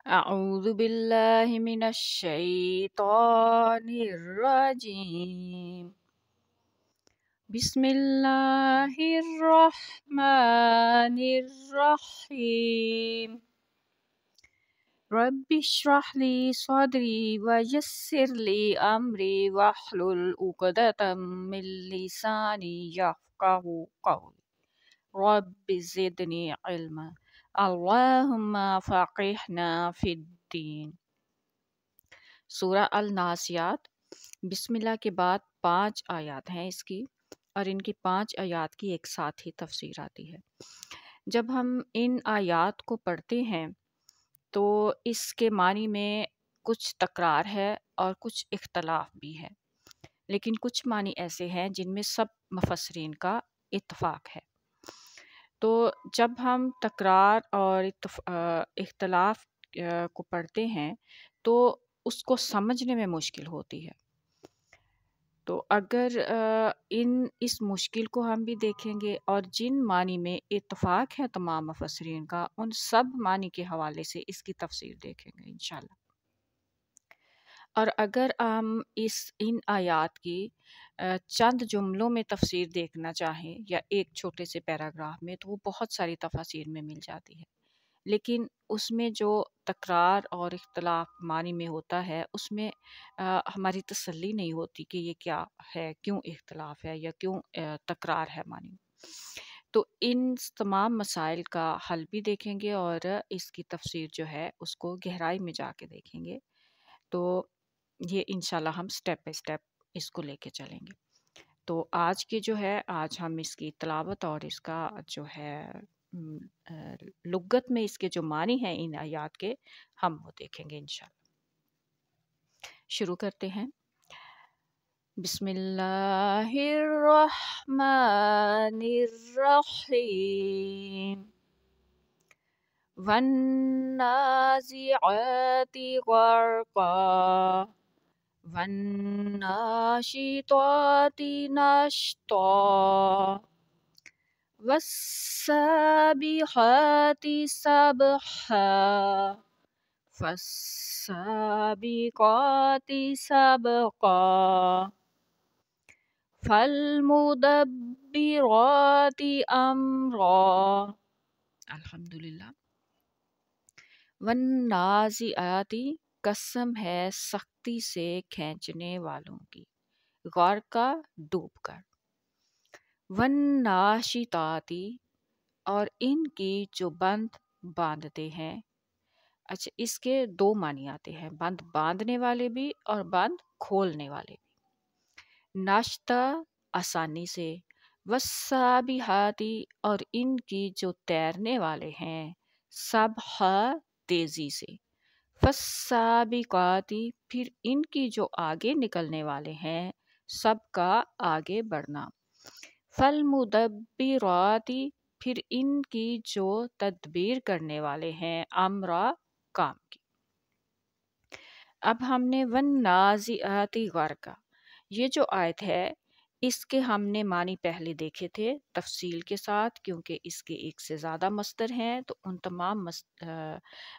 أعوذ بالله من الشيطان الرجيم بسم الله الرحمن الرحيم رب اشرح لي صدري ويسر لي أمري واحلل عقدة من لساني يفقه قولي رب زدني علما اللهم فقهنا في الدين۔ سورہ الناسیات، بسم اللہ کے بعد 5 آیات ہیں اس کی، اور ان کی 5 آیات کی ایک ساتھ ہی تفسیر آتی ہے۔ جب ہم ان آیات کو پڑھتے ہیں تو اس کے معنی میں کچھ تکرار ہے اور کچھ اختلاف بھی ہے، لیکن کچھ معنی ایسے ہیں جن میں سب مفسرین کا اتفاق ہے۔ تو جب ہم تکرار اور اختلاف کو پڑھتے ہیں تو اس کو سمجھنے میں مشکل ہوتی ہے۔ تو اگر اس مشکل کو ہم بھی دیکھیں گے اور جن معنی میں اتفاق ہے تمام مفسرین کا، ان سب معنی کے حوالے سے اس کی تفسیر دیکھیں گے انشاءاللہ۔ اور اگر ہم ان آیات کی چند جملوں میں تفسیر دیکھنا چاہیں یا ایک چھوٹے سے پیراگراف میں، تو وہ بہت ساری تفاسیر میں مل جاتی ہے، لیکن اس میں جو تکرار اور اختلاف معنی میں ہوتا ہے اس میں ہماری تسلی نہیں ہوتی کہ یہ کیا ہے، کیوں اختلاف ہے یا کیوں تکرار ہے معنی۔ تو ان تمام مسائل کا حل بھی دیکھیں گے اور اس کی تفسیر جو ہے اس کو گہرائی میں جا کے دیکھیں گے۔ تو یہ انشاءاللہ ہم سٹیپ بائی سٹیپ اس کو لے کے چلیں گے۔ تو آج ہم اس کی تلاوت اور اس کا جو ہے لغت میں اس کے جو معنی ہیں ان آیات کے، ہم وہ دیکھیں گے انشاءاللہ۔ شروع کرتے ہیں۔ بسم اللہ الرحمن الرحیم والنازعات غرقا والناشطات نشطا والسابحات سبحا فالسابقات سبقا فالمدبرات امرا۔ الحمدللہ۔ والنازعات، قسم ہے سختی سے کھینچنے والوں کی، غرقا ڈوب کر، والناشطات اور ان کی جو بند باندھتے ہیں۔ اچھا، اس کے 2 معنی آتے ہیں، بند باندھنے والے بھی اور بند کھولنے والے بھی۔ ناشتہ آسانی سے، والسابحاتی اور ان کی جو تیرنے والے ہیں، سبحا تیزی سے، فالسابقاتی پھر ان کی جو آگے نکلنے والے ہیں، سب کا آگے بڑھنا، فالمدبراتی پھر ان کی جو تدبیر کرنے والے ہیں، امرا کام کی۔ اب ہم نے والنازعات غرقا، یہ جو آیت ہے اس کے ہم نے معنی پہلے دیکھے تھے تفصیل کے ساتھ، کیونکہ اس کے ایک سے زیادہ مصدر ہیں، تو ان تمام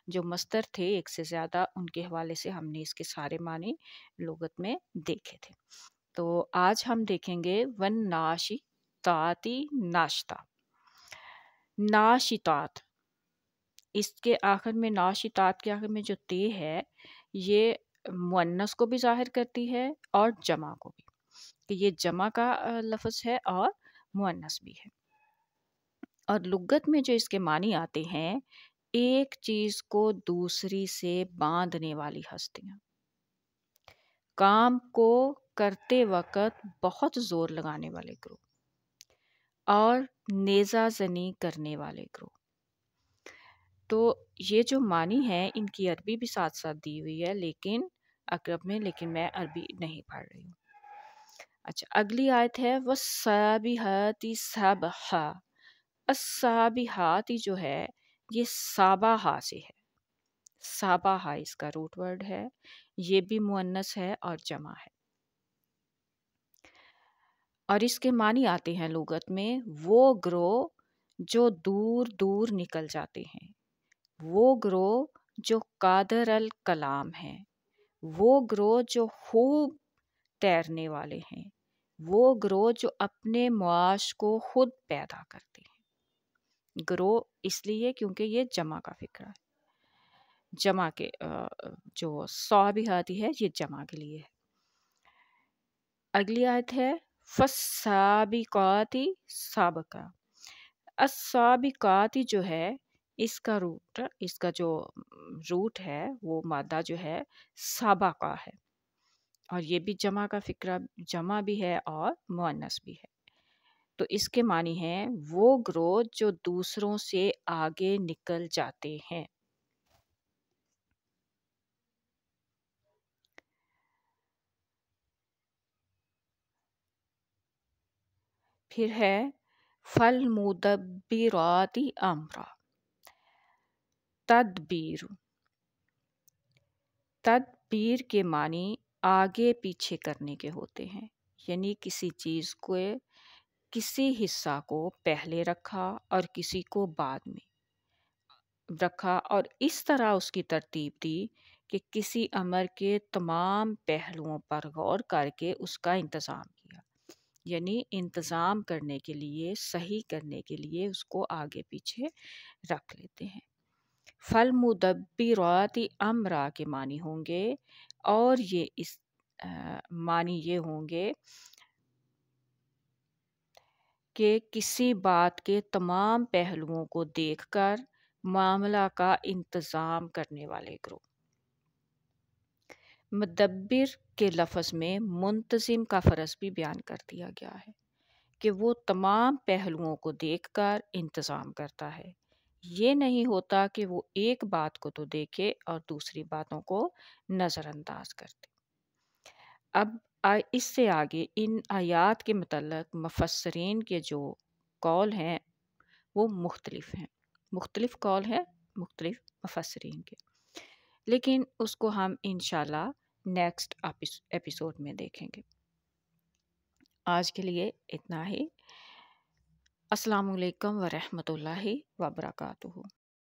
جو مصدر تھے ایک سے زیادہ، ان کے حوالے سے ہم نے اس کے سارے معنی لغت میں دیکھے تھے۔ تو آج ہم دیکھیں گے والناشطات ناشتہ۔ ناشطات، اس کے آخر میں، ناشطات کے آخر میں جو تے ہے، یہ مؤنث کو بھی ظاہر کرتی ہے اور جمع کو بھی، کہ یہ جمع کا لفظ ہے اور مؤنث بھی ہے۔ اور لغت میں جو اس کے معنی آتے ہیں، ایک چیز کو دوسری سے باندھنے والی ہستیاں، کام کو کرتے وقت بہت زور لگانے والے گروہ اور نیزہ زنی کرنے والے گروہ۔ تو یہ جو معنی ہے ان کی عربی بھی ساتھ ساتھ دی ہوئی ہے لیکن اقرب میں، لیکن میں عربی نہیں پڑھ رہی ہوں۔ اچھا، اگلی آیت ہے والسابحات سبحا۔ السابحات جو ہے یہ سابحہ سے ہے، سابحہ اس کا روٹ ورڈ ہے، یہ بھی مؤنث ہے اور جمع ہے، اور اس کے معنی آتے ہیں لغت میں وہ گروہ جو دور دور نکل جاتے ہیں، وہ گروہ جو قادر الکلام ہیں، وہ گروہ جو خوب تیرنے والے ہیں، وہ گروہ جو اپنے معاش کو خود پیدا کرتے ہیں۔ گروہ اس لیے کیونکہ یہ جمع کا فکرہ ہے، جمع کے جو صا بھی آتی ہے یہ جمع کے لیے ہے۔ اگلی آیت ہے فالسابقات سابقہ۔ السابقات جو ہے اس کا روٹ ہے وہ مادہ جو ہے سابقہ ہے، اور یہ بھی جمع کا فکرہ، جمع بھی ہے اور مؤنث بھی ہے۔ تو اس کے معنی ہیں وہ گروہ جو دوسروں سے آگے نکل جاتے ہیں۔ پھر ہے فالمدبرات امرا۔ تدبیر کے معنی آگے پیچھے کرنے کے ہوتے ہیں، یعنی کسی چیز کو، کسی حصہ کو پہلے رکھا اور کسی کو بعد میں رکھا، اور اس طرح اس کی ترتیب دی کہ کسی امر کے تمام پہلوؤں پر غور کر کے اس کا انتظام کیا، یعنی انتظام کرنے کے لیے، صحیح کرنے کے لیے اس کو آگے پیچھے رکھ لیتے ہیں۔ فالمدبرات امرا کے معنی ہوں گے، اور یہ اس معنی یہ ہوں گے کہ کسی بات کے تمام پہلوؤں کو دیکھ کر معاملہ کا انتظام کرنے والے گروہ۔ مدبر کے لفظ میں منتظم کا فرض بھی بیان کر دیا گیا ہے کہ وہ تمام پہلوؤں کو دیکھ کر انتظام کرتا ہے، یہ نہیں ہوتا کہ وہ ایک بات کو تو دیکھے اور دوسری باتوں کو نظر انداز کر دے۔ اب اس سے آگے ان آیات کے متعلق مفسرین کے جو قول ہیں وہ مختلف ہیں، مختلف قول ہیں مختلف مفسرین کے، لیکن اس کو ہم انشاءاللہ نیکسٹ ایپیسوڈ میں دیکھیں گے۔ آج کے لیے اتنا ہی۔ السلام علیکم ورحمۃ اللہ وبرکاتہ۔